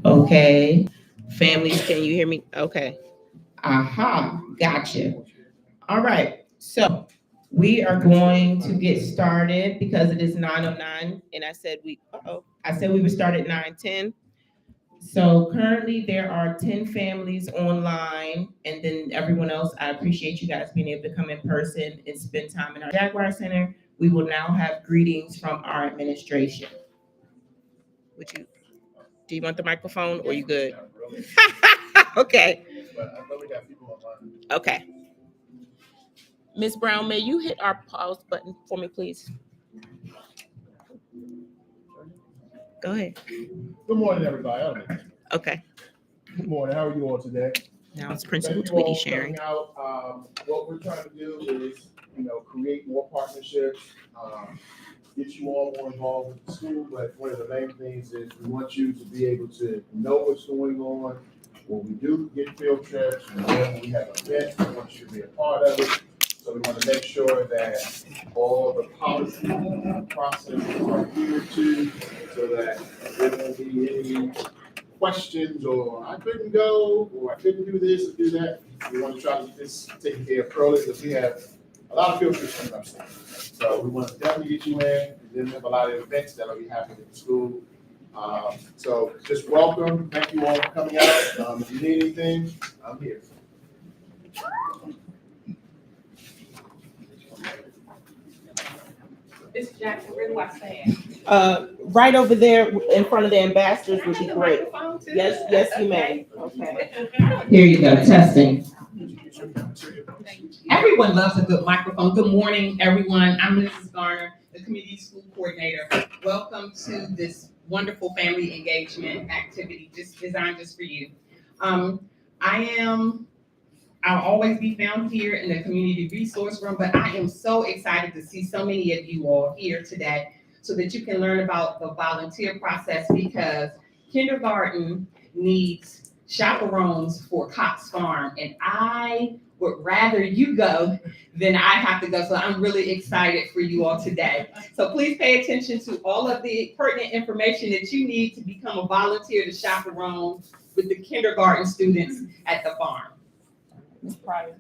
Okay. Families, can you hear me? Okay. Aha, gotcha. All right. So we are going to get started because it is 9:09, and I said we would start at 9:10. So currently there are 10 families online, and then everyone else, I appreciate you guys being able to come in person and spend time in our Jaguar Center. We will now have greetings from our administration. Do you want the microphone or you good? Okay. Okay. Ms. Brown, may you hit our pause button for me, please? Go ahead. Good morning, everybody. Okay. Good morning. How are you all today? Now it's Principal Thank you Tweety all sharing. coming out. What we're trying to do is, create more partnerships, get you all more involved with the school. But one of the main things is we want you to be able to know what's going on. When we do get field trips, and then when we have events, we want you to be a part of it. So we want to make sure that all the policy processes are adhered to, so that there won't be any questions or I couldn't go or I couldn't do this or do that. We want to try to get this taken care of early because we have a lot of field trips coming up soon. So we want to definitely get you in, and then we have a lot of events that'll be happening at the school. So just welcome. Thank you all for coming out. If you need anything, I'm here. Mr. Jackson, where do I stand? Right over there in front of the ambassadors would be great. Yes, you may. Okay. Here you go, testing. Everyone loves a good microphone. Good morning, everyone. I'm Mrs. Garner, the community school coordinator. Welcome to this wonderful family engagement activity just designed just for you. I'll always be found here in the community resource room, but I am so excited to see so many of you all here today so that you can learn about the volunteer process, because kindergarten needs chaperones for Cox Farm, and I would rather you go than I have to go. So I'm really excited for you all today. So please pay attention to all of the pertinent information that you need to become a volunteer to chaperone with the kindergarten students at the farm. Ms. Pryor.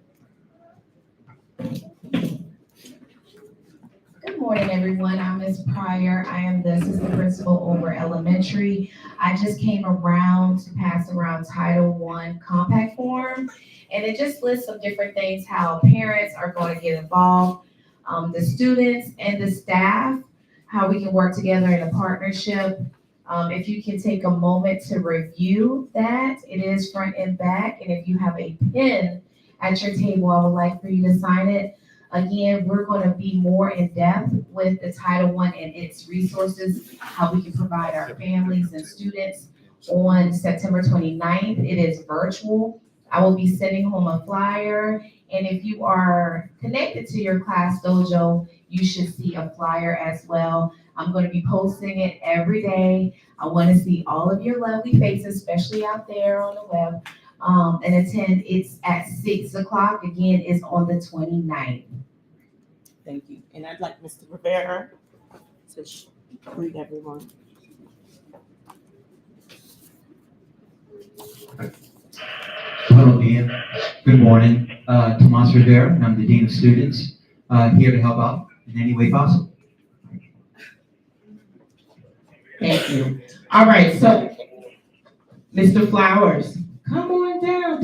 Good morning, everyone. I'm Ms. Pryor. I am the assistant principal over elementary. I just came around to pass around Title I compact form, and it just lists some different things, how parents are going to get involved, the students and the staff, how we can work together in a partnership. If you can take a moment to review that, it is front and back, and if you have a pen at your table, I would like for you to sign it. Again, we're going to be more in depth with the Title I and its resources, how we can provide our families and students on September 29th. It is virtual. I will be sending home a flyer, and if you are connected to your class dojo, you should see a flyer as well. I'm going to be posting it every day. I want to see all of your lovely faces, especially out there on the web. And attend. It's at 6 o'clock. Again, it's on the 29th. Thank you. And I'd like Mr. Rivera to greet everyone. Hello, Dean. Good morning. Tomas Rivera, I'm the Dean of Students, here to help out in any way possible. Thank you. All right, so Mr. Flowers, come on down.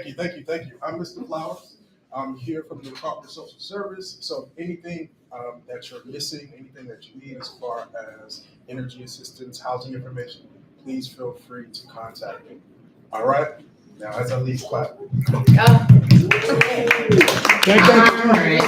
Thank you. I'm Mr. Flowers. I'm here from the Department of Social Service. So anything that you're missing, anything that you need as far as energy assistance, housing information, please feel free to contact me. All right? Now, as I leave, clap. All right.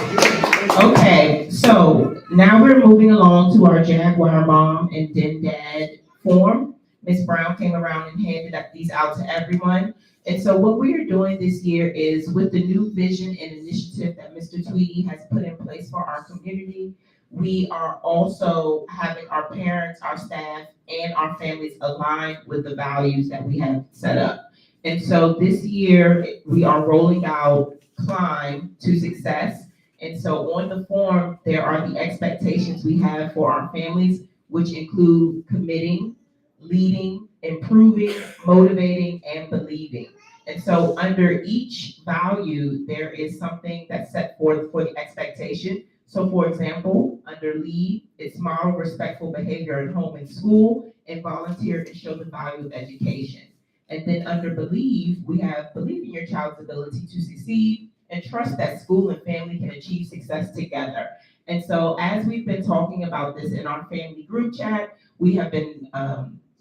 Okay, so now we're moving along to our Jaguar Mom and then Dad form. Ms. Brown came around and handed these out to everyone. And so what we are doing this year is, with the new vision and initiative that Mr. Tweedy has put in place for our community, we are also having our parents, our staff, and our families align with the values that we have set up. And so this year, we are rolling out Climb to Success. And so on the form, there are the expectations we have for our families, which include committing, leading, improving, motivating, and believing. And so under each value, there is something that's set forth for the expectation. So for example, under lead, it's model respectful behavior at home and school, and volunteer to show the value of education. And then under believe, we have believe in your child's ability to succeed and trust that school and family can achieve success together. And so as we've been talking about this in our family group chat, we have been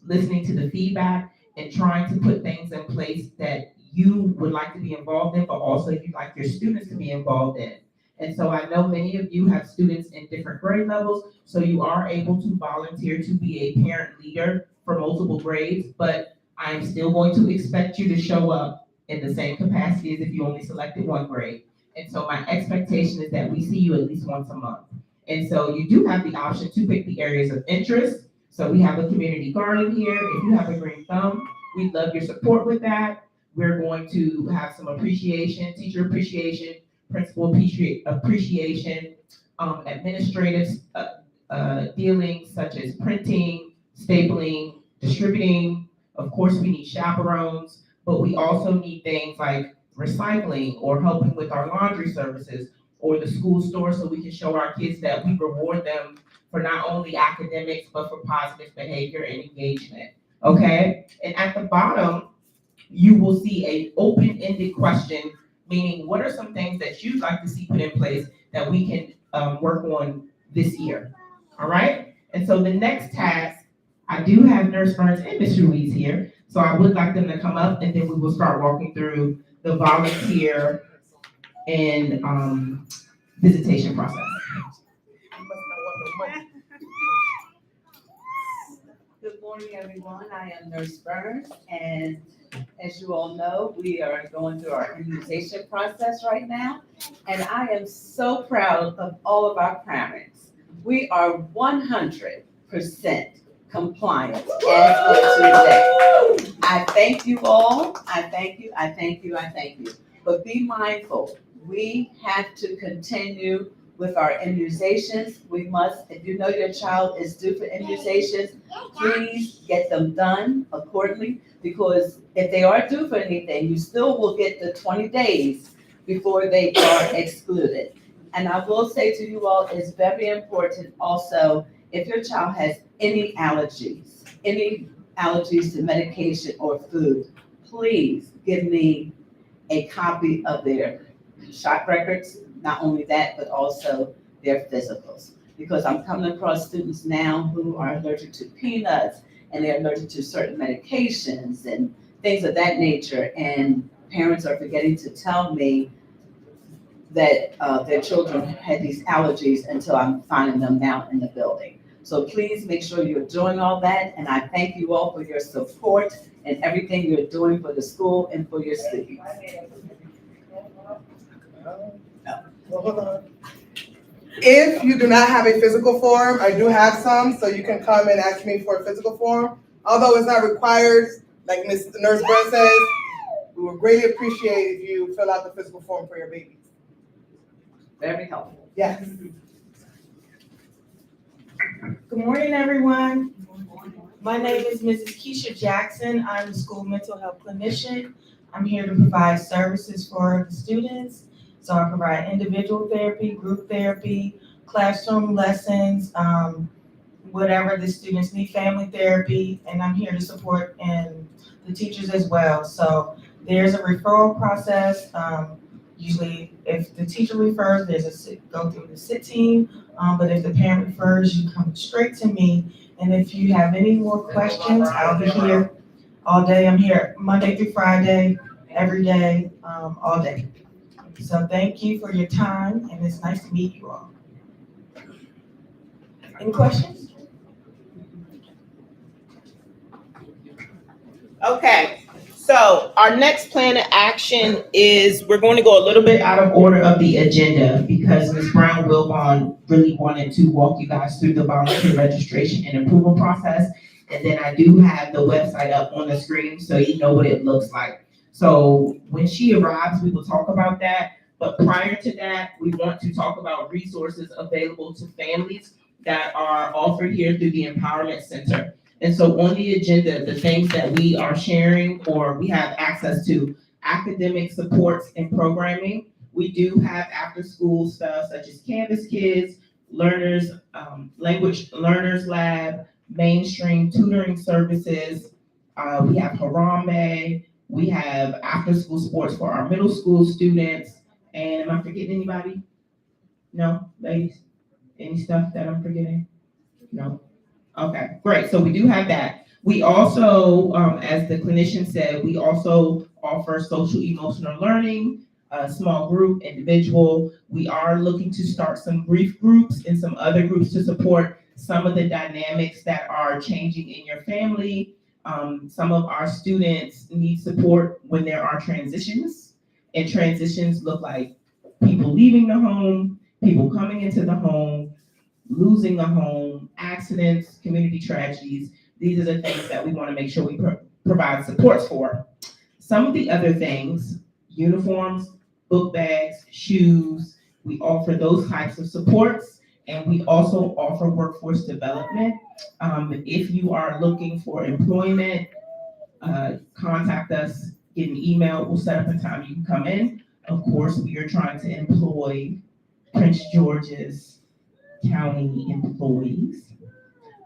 listening to the feedback and trying to put things in place that you would like to be involved in, but also you'd like your students to be involved in. And so I know many of you have students in different grade levels, so you are able to volunteer to be a parent leader for multiple grades, but I'm still going to expect you to show up in the same capacity as if you only selected one grade. And so my expectation is that we see you at least once a month. And so you do have the option to pick the areas of interest. So we have a community garden here. If you have a green thumb, we'd love your support with that. We're going to have some appreciation, teacher appreciation, principal appreciation, administrative dealings such as printing, stapling, distributing. Of course, we need chaperones, but we also need things like recycling or helping with our laundry services or the school store so we can show our kids that we reward them for not only academics, but for positive behavior and engagement, okay? And at the bottom, you will see an open-ended question, meaning what are some things that you'd like to see put in place that we can work on this year, all right? And so the next task, I do have Nurse Burns and Ms. Ruiz here, so I would like them to come up and then we will start walking through the volunteer and visitation process. Good morning, everyone. I am Nurse Burns, and as you all know, we are going through our immunization process right now, and I am so proud of all of our parents. We are 100% compliant as of today. I thank you all. I thank you. I thank you. I thank you. But be mindful. We have to continue with our immunizations. We must, if you know your child is due for immunizations, please get them done accordingly, because if they are due for anything, you still will get the 20 days before they are excluded. And I will say to you all, it's very important also, if your child has any allergies to medication or food, please give me a copy of their shot records. Not only that, but also their physicals. Because I'm coming across students now who are allergic to peanuts and they're allergic to certain medications and things of that nature. And parents are forgetting to tell me that their children had these allergies until I'm finding them now in the building. So please make sure you're doing all that. And I thank you all for your support and everything you're doing for the school and for your students. If you do not have a physical form, I do have some, so you can come and ask me for a physical form. Although it's not required, like Ms. Nurse Burns says, we would greatly appreciate if you fill out the physical form for your babies. Very helpful. Yes. Good morning, everyone. My name is Mrs. Keisha Jackson. I'm the school mental health clinician. I'm here to provide services for the students. So I provide individual therapy, group therapy, classroom lessons, whatever the students need, family therapy, and I'm here to support and the teachers as well. So there's a referral process. Usually if the teacher refers, go through the SIT team, but if the parent refers, you come straight to me. And if you have any more questions, I'll be here all day. I'm here Monday through Friday, every day, all day. So thank you for your time, and it's nice to meet you all. Any questions? Okay, So our next plan of action is we're going to go a little bit out of order of the agenda because Ms. Brown Wilbon really wanted to walk you guys through the volunteer registration and approval process. And then I do have the website up on the screen so you know what it looks like. So when she arrives, we will talk about that. But prior to that, we want to talk about resources available to families that are offered here through the Empowerment Center. And so on the agenda, the things that we are sharing or we have access to, academic supports and programming. We do have after school stuff such as Canvas Kids, Learners, Language Learners Lab, mainstream tutoring services. We have Harambe. We have after school sports for our middle school students. And am I forgetting anybody? No, ladies? Any stuff that I'm forgetting? No? Okay, great. So we do have that. We also, as the clinician said, we also offer social emotional learning, small group, individual. We are looking to start some brief groups and some other groups to support some of the dynamics that are changing in your family. Some of our students need support when there are transitions, and transitions look like people leaving the home, people coming into the home, losing a home, accidents, community tragedies. These are the things that we want to make sure we provide supports for. Some of the other things, uniforms, book bags, shoes, we offer those types of supports. And we also offer workforce development. If you are looking for employment, contact us, get an email, we'll set up a time you can come in. Of course, we are trying to employ Prince George's County employees.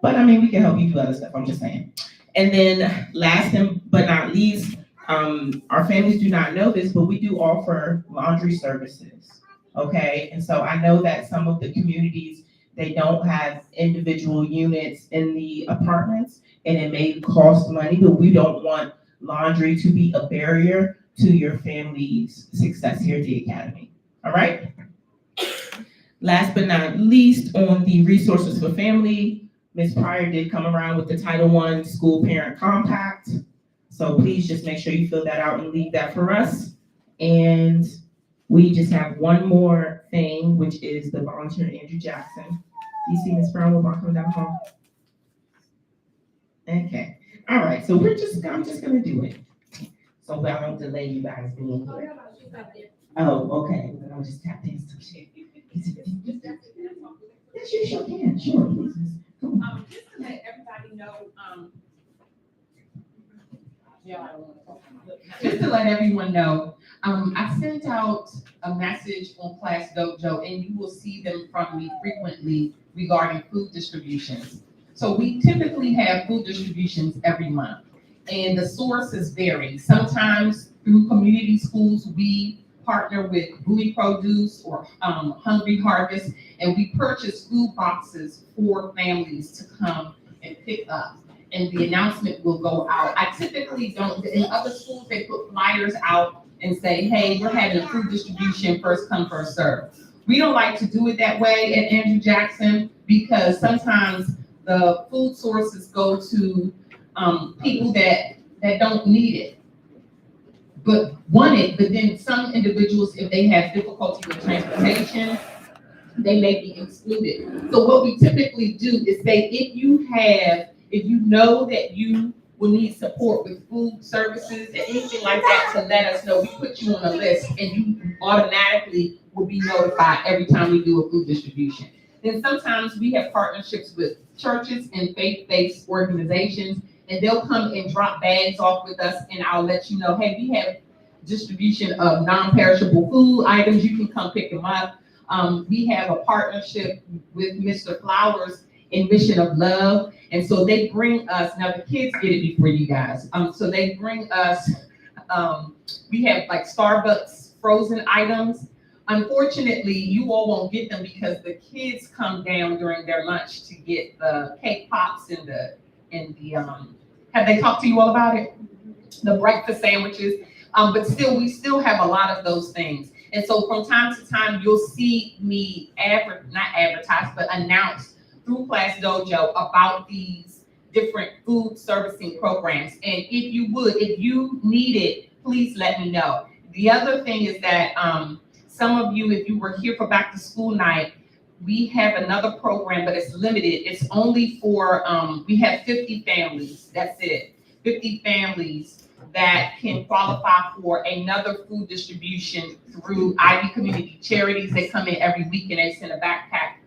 But I mean, we can help you do other stuff, I'm just saying. And then last but not least, our families do not know this, but we do offer laundry services, okay? And so I know that some of the communities, they don't have individual units in the apartments, and it may cost money, but we don't want laundry to be a barrier to your family's success here at the Academy, all right? Last but not least, on the resources for family, Ms. Pryor did come around with the Title I School Parent Compact. So please just make sure you fill that out and leave that for us. And we just have one more thing, which is the volunteer Andrew Jackson. Do you see Ms. Brown will come down home? Okay. All right. So I'm just gonna do it. So I don't delay you guys being here. Oh, okay. Then I'll just tap in some shit. Yes, you sure can. Sure. Just to let everybody know, just to let everyone know, I sent out a message on Class Dojo, and you will see them from me frequently regarding food distributions. So we typically have food distributions every month, and the sources vary. Sometimes through community schools, we partner with Bowie Produce or Hungry Harvest, and we purchase food boxes for families to come and pick up. And the announcement will go out. I typically don't, in other schools, they put flyers out and say, hey, we're having a food distribution, first come, first serve. We don't like to do it that way at Andrew Jackson because sometimes the food sources go to people that don't need it, but want it. But then some individuals, if they have difficulty with transportation, they may be excluded. So what we typically do is say, if you know that you will need support with food services and anything like that, to let us know. We put you on a list and you automatically will be notified every time we do a food distribution. Then sometimes we have partnerships with churches and faith-based organizations, and they'll come and drop bags off with us, and I'll let you know, hey, we have distribution of non-perishable food items. You can come pick them up. We have a partnership with Mr. Flowers in Mission of Love. And so they bring us, now the kids get it before you guys. So they bring us, we have like Starbucks frozen items. Unfortunately, you all won't get them because the kids come down during their lunch to get the cake pops and the have they talked to you all about it? The breakfast sandwiches. But still, we still have a lot of those things. And so from time to time, you'll see me not advertise, but announce through Class Dojo about these different food servicing programs. And if you need it, please let me know. The other thing is that some of you, if you were here for back to school night, we have another program, but it's limited. It's only for, we have 50 families, that's it. 50 families that can qualify for another food distribution through Ivy Community Charities. They come in every week and they send a backpack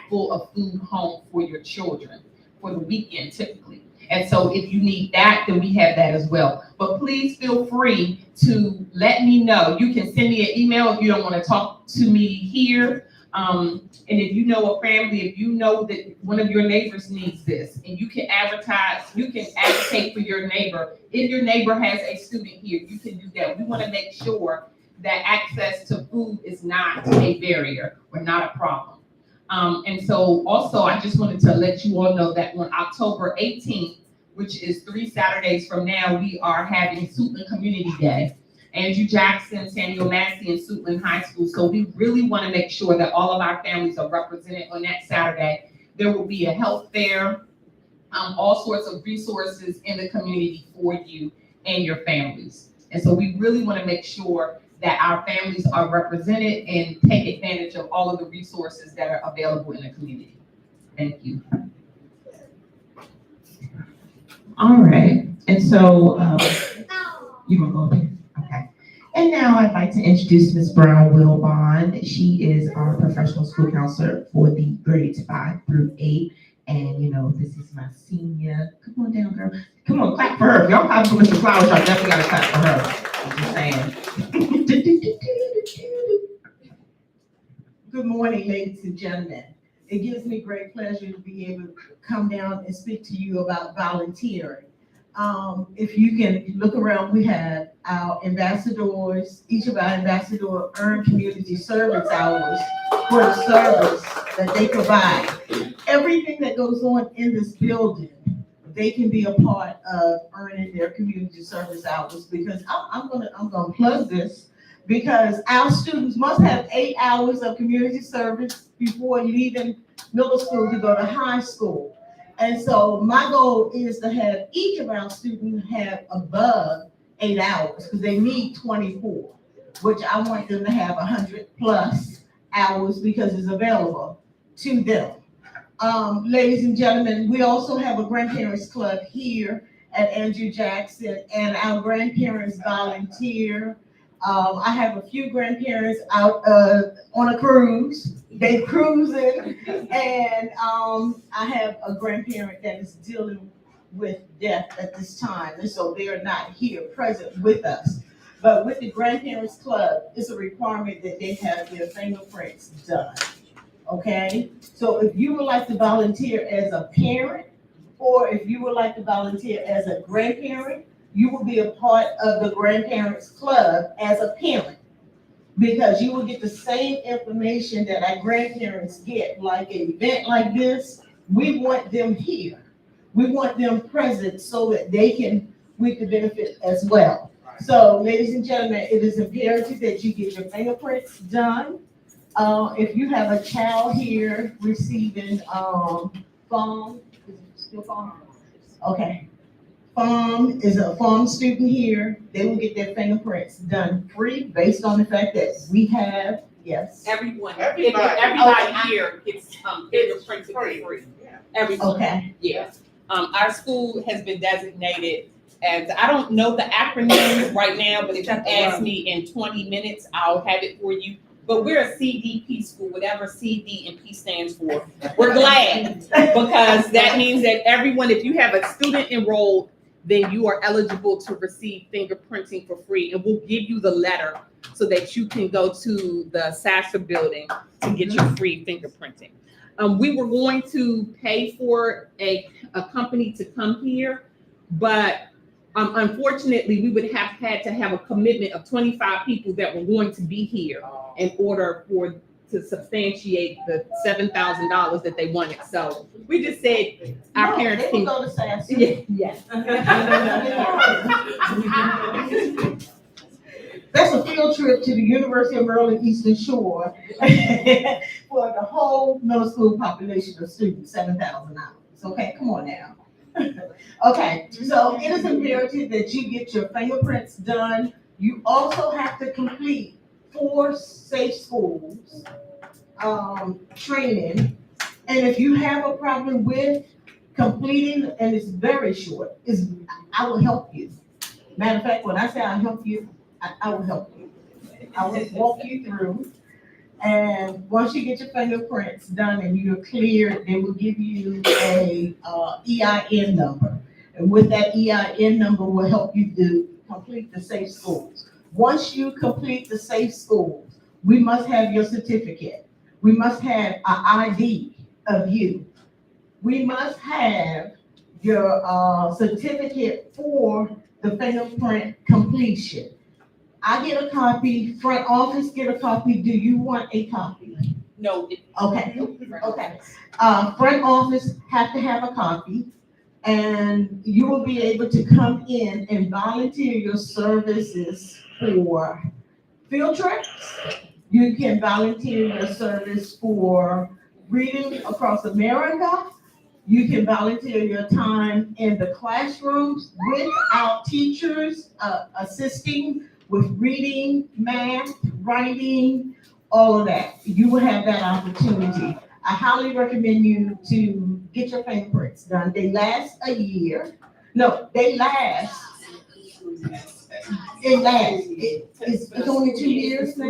full of food home for your children for the weekend typically. And so if you need that, then we have that as well. But please feel free to let me know. You can send me an email if you don't want to talk to me here. And if you know a family, if you know that one of your neighbors needs this, and you can advertise, you can advocate for your neighbor. If your neighbor has a student here, you can do that. We want to make sure that access to food is not a barrier or not a problem. And so also, I just wanted to let you all know that on October 18th, which is 3 Saturdays from now, we are having Suitland Community Day. Andrew Jackson, Samuel Massey, and Suitland High School. So we really want to make sure that all of our families are represented on that Saturday. There will be a health fair, all sorts of resources in the community for you and your families. And so we really want to make sure that our families are represented and take advantage of all of the resources that are available in the community. Thank you. All right, and so you gonna go ahead? Okay. And now I'd like to introduce Ms. Brown Wilbon. She is our professional school counselor for the grades 5 through 8. And you know, this is my senior. Come on down, girl. Come on, clap for her. If y'all clap for Mr. Flowers, y'all definitely gotta clap for her. I'm just saying. Good morning, ladies and gentlemen. It gives me great pleasure to be able to come down and speak to you about volunteering. If you can look around, we have our ambassadors. Each of our ambassadors earn community service hours for the service that they provide. Everything that goes on in this building, they can be a part of earning their community service hours, because I'm gonna plug this, because our students must have 8 hours of community service before leaving middle school to go to high school. And so my goal is to have each of our students have above 8 hours, because they need 24, which I want them to have 100+ hours because it's available to them. Ladies and gentlemen, we also have a grandparents club here at Andrew Jackson, and our grandparents volunteer. I have a few grandparents out on a cruise. They cruising, and I have a grandparent that is dealing with death at this time, and so they are not here present with us. But with the grandparents club, it's a requirement that they have their fingerprints done. Okay, so if you would like to volunteer as a parent, or if you would like to volunteer as a grandparent, you will be a part of the grandparents club as a parent, because you will get the same information that our grandparents get. Like an event like this, we want them here. We want them present so that they can reap the benefit as well. So, ladies and gentlemen, it is imperative that you get your fingerprints done. If you have a child here receiving farm, is it still farm? Okay. Farm is a farm student here. They will get their fingerprints done free based on the fact that we have, yes. Everybody here gets fingerprints for free. Everyone. Okay. Yeah. Our school has been designated as, I don't know the acronym right now, but if you ask me in 20 minutes, I'll have it for you. But we're a CDP school, whatever CD and P stands for. We're glad, because that means that everyone, if you have a student enrolled, then you are eligible to receive fingerprinting for free. And we'll give you the letter so that you can go to the SASA building to get your free fingerprinting. We were going to pay for a company to come here, but unfortunately, we would have had to have a commitment of 25 people that were going to be here in order to substantiate the $7,000 that they wanted. So we just said our parents can go to SASA. Yes. That's a field trip to the University of Maryland Eastern Shore for the whole middle school population of students, $7,000. fingerprints, okay? Come on now. Okay, so it is imperative that you get your fingerprints done. You also have to complete 4 safe schools, training. And if you have a problem with completing, and it's very short, I will help you. Matter of fact, when I say I'll help you, I will help you. I will walk you through. And once you get your fingerprints done and you're cleared, they will give you a EIN number. And with that EIN number will help you complete the safe schools. Once you complete the safe schools, we must have your certificate. We must have an ID of you. We must have your certificate for the fingerprint completion. I get a copy, front office get a copy. Do you want a copy? No. Okay, okay. Front office have to have a copy, and you will be able to come in and volunteer your services for field trips. You can volunteer your service for reading across America. You can volunteer your time in the classrooms with our teachers assisting with reading, math, writing, all of that. You will have that opportunity. I highly recommend you to get your fingerprints done. They last a year. No, they last. It lasts. It's only 2 years now?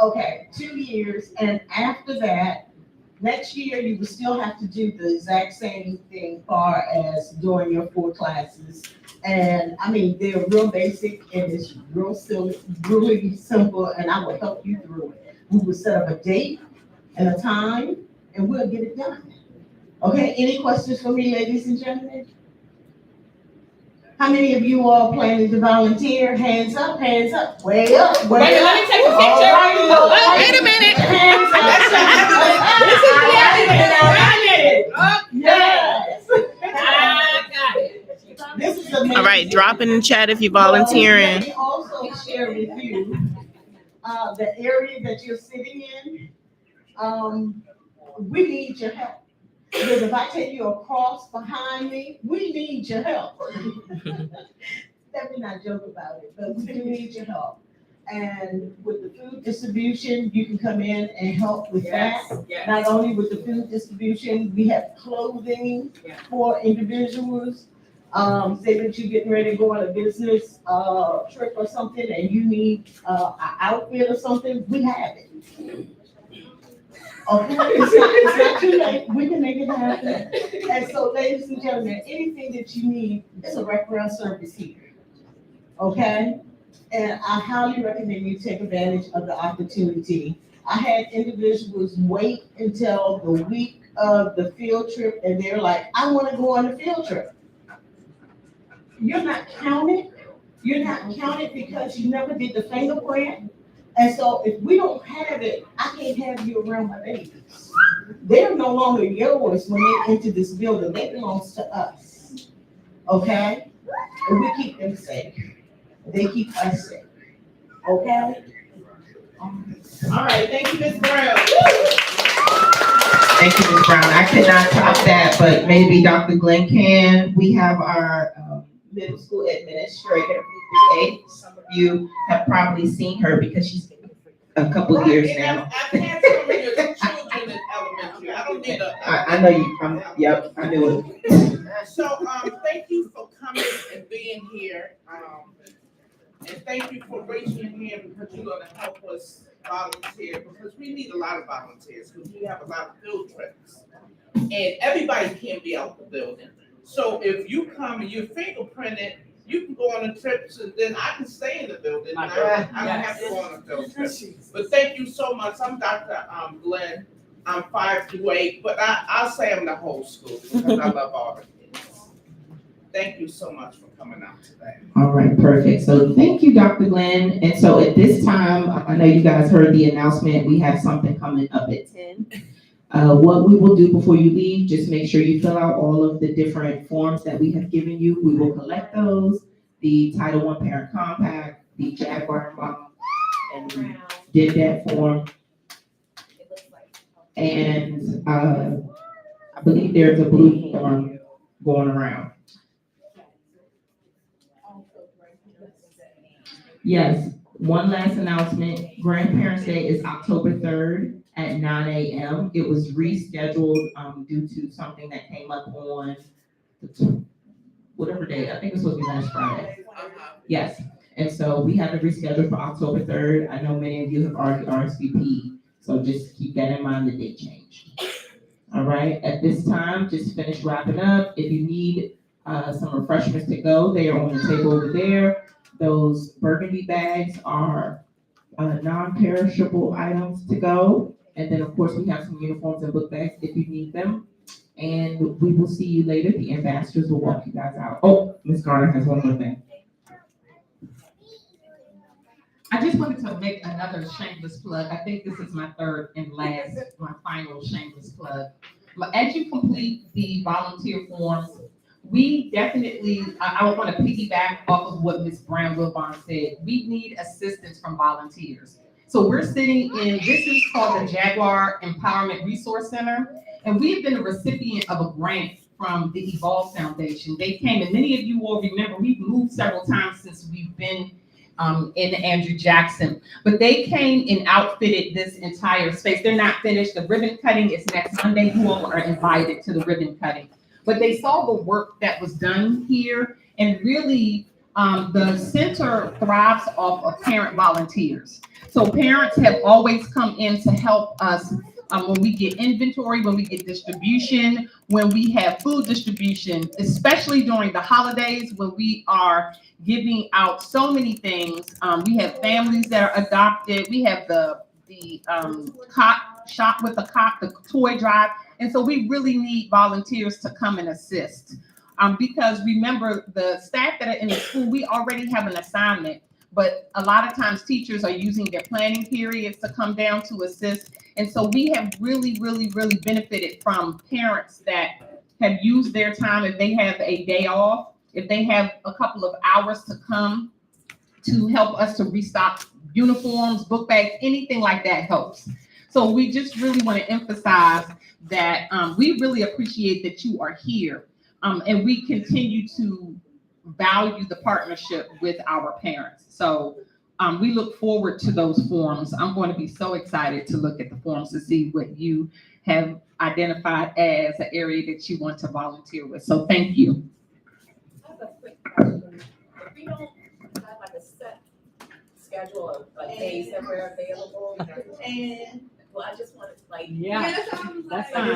Okay, 2 years, and after that, next year, you will still have to do the exact same thing far as doing your 4 classes. And I mean, they're real basic and it's real silly, really simple, and I will help you through it. We will set up a date and a time and we'll get it done. Okay, any questions for me, ladies and gentlemen? How many of you all planning to volunteer? Hands up, way up, way up. Wait, let me take a picture. Right, Wait a minute. hands up. This is the evidence. Yes. I got it. This is amazing. All right, drop in the chat if you're volunteering. Let me also share with you the area that you're sitting in. We need your help. Because if I take you across behind me, we need your help. Let me not joke about it, but we do need your help. And with the food distribution, you can come in and help with that. Yes. Not only with the food distribution, we have clothing for individuals. Say that you're getting ready to go on a business trip or something and you need an outfit or something, we have it. Okay, it's not too late, we can make it happen. And so, ladies and gentlemen, anything that you need, there's a wraparound service here. Okay? And I highly recommend you take advantage of the opportunity. I had individuals wait until the week of the field trip and they're like, I want to go on the field trip. You're not counted. You're not counted because you never did the fingerprint. And so if we don't have it, I can't have you around my babies. They're no longer yours when they enter this building. They belong to us. Okay? And we keep them safe. They keep us safe. Okay? All right, thank you, Ms. Brown. Thank you, Ms. Brown. I cannot top that, but maybe Dr. Glenn can. We have our middle school administrator. Some of you have probably seen her because she's been a couple of years now. I've had some of your children in elementary. I don't need I know you. Yep, I knew it. So, thank you for coming and being here. And thank you for raising your hand because you're gonna help us volunteer, because we need a lot of volunteers, because we have a lot of field trips. And everybody can't be out the building. So if you come and you're fingerprinted, you can go on the trips and then I can stay in the building. I don't have to go on a field trip. But thank you so much. I'm Dr. Glenn. I'm 5 through 8, but I'll say I'm the whole school because I love all the kids. Thank you so much for coming out today. All right, perfect. So thank you, Dr. Glenn. And so at this time, I know you guys heard the announcement. We have something coming up at 10. What we will do before you leave, just make sure you fill out all of the different forms that we have given you. We will collect those, the Title I Parent Compact, the Jaguar and did that form. And believe there's a blue form going around. Yes, one last announcement. Grandparents' Day is October 3rd at 9 a.m. It was rescheduled due to something that came up on whatever day. I think it was supposed to be last Friday. Yes, and so we had to reschedule for October 3rd. I know many of you have already RSVP'd, so just keep that in mind, the date changed. All right, at this time, just finish wrapping up. If you need some refreshments to go, they are on the table over there. Those burgundy bags are non-perishable items to go. And then, of course, we have some uniforms and book bags if you need them. And we will see you later. The ambassadors will walk you guys out. Oh, Ms. Garner has one more thing. I just wanted to make another shameless plug. I think this is my third and last, my final shameless plug. But as you complete the volunteer forms, we definitely, I want to piggyback off of what Ms. Brown Wilbon said. We need assistance from volunteers. So we're sitting in, this is called the Jaguar Empowerment Resource Center, and we have been a recipient of a grant from the Evolve Foundation. They came, and many of you all remember, we've moved several times since we've been in Andrew Jackson, but they came and outfitted this entire space. They're not finished. The ribbon cutting is next Monday. You all are invited to the ribbon cutting. But they saw the work that was done here, and really the center thrives off of parent volunteers. So parents have always come in to help us when we get inventory, when we get distribution, when we have food distribution, especially during the holidays when we are giving out so many things. We have families that are adopted. We have the cot shop with the cot, the toy drive. And so we really need volunteers to come and assist. Because remember, the staff that are in the school, we already have an assignment, but a lot of times teachers are using their planning periods to come down to assist. And so we have really benefited from parents that have used their time. If they have a day off, if they have a couple of hours to come to help us to restock uniforms, book bags, anything like that helps. So we just really want to emphasize that we really appreciate that you are here, and we continue to value the partnership with our parents. So we look forward to those forms. I'm going to be so excited to look at the forms to see what you have identified as an area that you want to volunteer with. So thank you. I have a quick question. If we don't have like a set schedule of days that we're available, and well, I just wanted to like. Yeah, that's fine.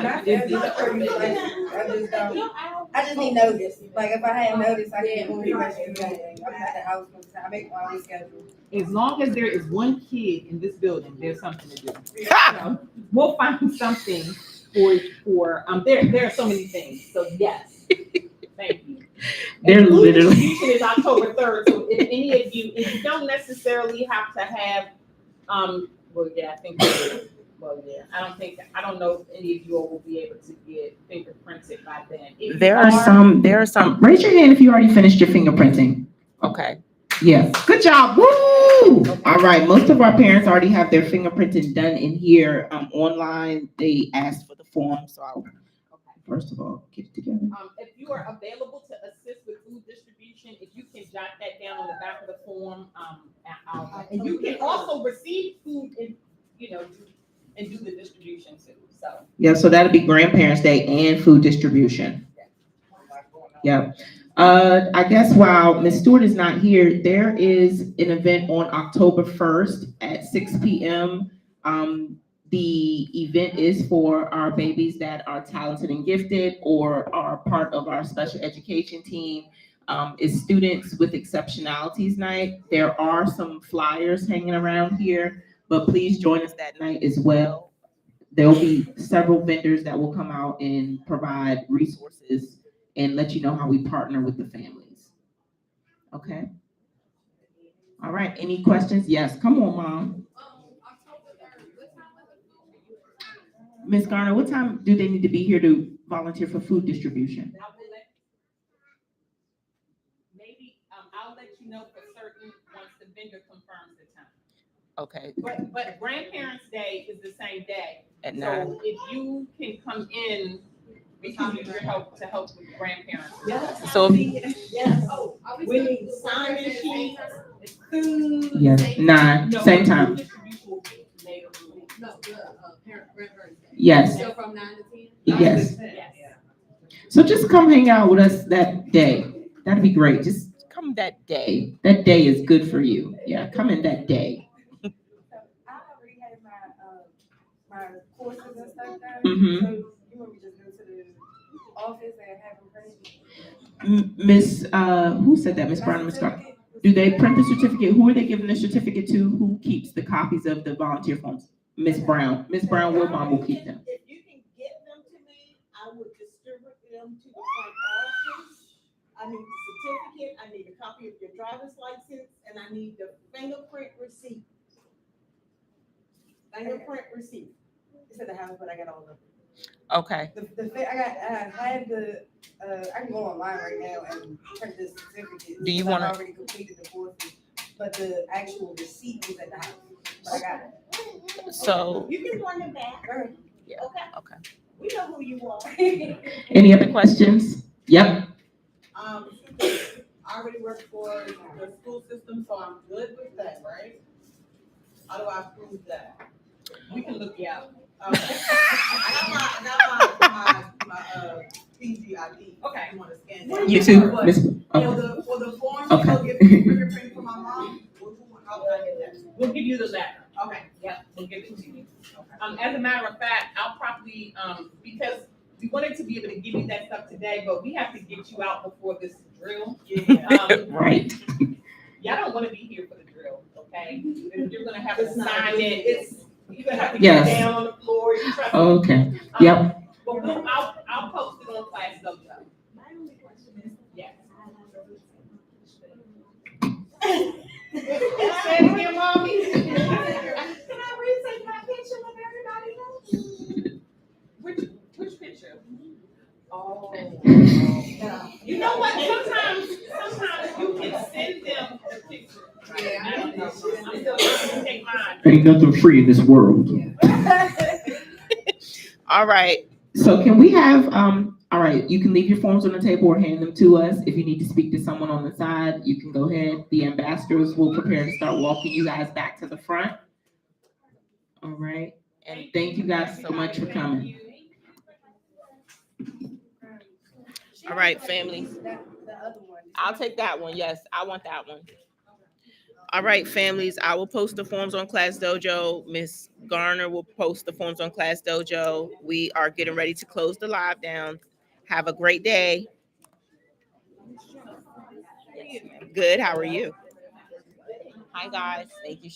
I just need notice. Like if I had notice, I can move the rest of the day. I'm at the house, I make my own schedule. As long as there is one kid in this building, there's something to do. So we'll find something for there are so many things. So yes, thank you. They're And food literally distribution is October 3rd. So if any of you, if you don't necessarily have to have, well, yeah, I think. Well, yeah, I don't know if any of you all will be able to get fingerprinted by then. If there are some, raise your hand if you already finished your fingerprinting. Okay. Yes. Good job. Woo! All right. Most of our parents already have their fingerprinting done in here. Online, they asked for the form. So I'll first of all get it together. If you are available to assist with food distribution, if you can jot that down on the back of the form, and you can also receive food and, and do the distribution too, so. Yeah, so that'll be Grandparents' Day and food distribution. Yeah. I guess while Ms. Stewart is not here, there is an event on October 1st at 6 p.m. The event is for our babies that are talented and gifted or are part of our special education team. It's Students with Exceptionalities Night. There are some flyers hanging around here, but please join us that night as well. There'll be several vendors that will come out and provide resources and let you know how we partner with the families. Okay? All right, any questions? Yes, come on, Mom. Ms. Garner, what time do they need to be here to volunteer for food distribution? Maybe I'll let you know for certain once the vendor confirms the time. Okay. But Grandparents' Day is the same day. At So 9. if you can come in We can use your help to help with grandparents. Yes. So- Yes. Oh, are We need sign-in sheets, food. Yes, 9, same time. Distribution will be later. No, the, parent, grandparents' day. Yes, So from 9 to 10? yes. Yes. So just come hang out with us that day. That'd be great. Just come that day. That day is good for you. Yeah, come in that day. So I already had my courses and stuff done. Mhm. So you want me to just go to the office and have them print? Miss, who said that? Miss Brown, Miss Brown. Do they print the certificate? Who are they giving the certificate to? Who keeps the copies of the volunteer forms? Miss Brown. Miss Brown Wilbon will keep them. If you can get them to me, I would distribute them to the front office. I need the certificate, I need a copy of your driver's license, and I need the fingerprint receipt. Fingerprint receipt. It's at the house, but I got all of them. Okay. I have the, I can go online right now and print this certificate. Do you because I've wanna- already completed the courses, but the actual receipt is at the house, but I got it. So, You can run them back. Yeah. Okay, okay. we know who you are. Any other questions? Yep. I already work for the school system, so I'm good with that, right? How do I prove that? We can look you out. Okay. I got my PGID. Okay. You wanna scan that? You too, But Miss. For Okay. the form, Okay. to go get the fingerprint from my mom, how would I get that? We'll give you the letter. Okay. Yep, we'll give it to you. As a matter of fact, I'll probably, because we wanted to be able to give you that stuff today, but we have to get you out before this drill. Right. Y'all don't wanna be here for the drill, okay? You're gonna have to It's not- sign it, you're gonna have to Yes. get down on the floor, you trust me. Okay. Yep. But I'll post it on Class Dojo. My only question is. Yes. Say it again, mommy. Can I retake my picture with everybody else? Which picture? Oh. You know what, sometimes you can send them the picture. Yeah. I'm still gonna take mine. Ain't nothing free in this world. All right. So can we have, all right, you can leave your forms on the table or hand them to us. If you need to speak to someone on the side, you can go ahead. The ambassadors will prepare to start walking you guys back to the front. All right. And thank you guys so much for coming. All right, family. The other one. I'll take that one. Yes, I want that one. All right, families, I will post the forms on Class Dojo. Miss Garner will post the forms on Class Dojo. We are getting ready to close the live down. Have a great day. Good, how are you? Hi, guys. Thank you.